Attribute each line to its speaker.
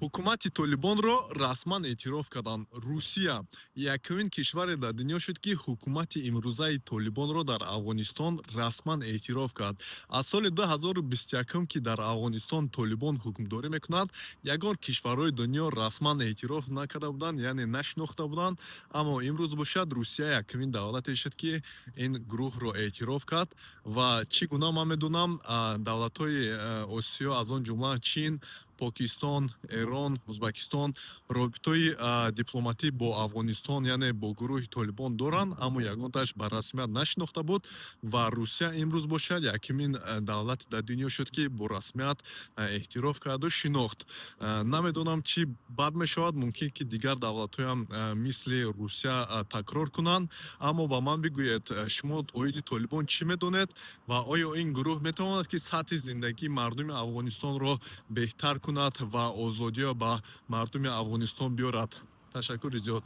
Speaker 1: ҳукумати «Толибон»ро расман эътироф карданд. Русия якумин кишваре дар дунё шуд, ки ҳукумати имрӯзаи «Толибон»ро дар Афғонистон расман эътироф кард. Аз соли 2021 ки дар Афғонистон «Толибон» ҳукмдорӣ мекунад, ягон кишварҳои дунё расман эътироф накарда буданд, яъне нашинохта буданд. Аммо имрӯз бошад, Русия якумин давлате шуд, ки ин гурӯҳро эътироф кард. Ва чӣ гуна ман медонам, давлатҳои Осиё, аз он ҷумла Чин, Покистон, Эрон, Узбекистон робитаи дипломатӣ бо Афғонистон, яъне бо гурӯҳи «Толибон» доранд, аммо ягонташ ба расмият нашинохта буд. Ва Русия имрӯз бошад якумин давлати дар дунё шуд, ки бо расмият эътироф карду шинохт. Намедонам чӣ бад мешавад, мумкин ки дигар давлатҳоям мисли Русия такрор кунанд. Аммо ба ман бигӯед, шумо оиди «Толибон» чӣ медонед ва оё ин гурӯҳ метавонад ки сатҳи зиндагии мардуми Афғонистонро беҳтар кунад ва озодиро ба мардуми Афғонистон биёрад? Ташаккури зиёд.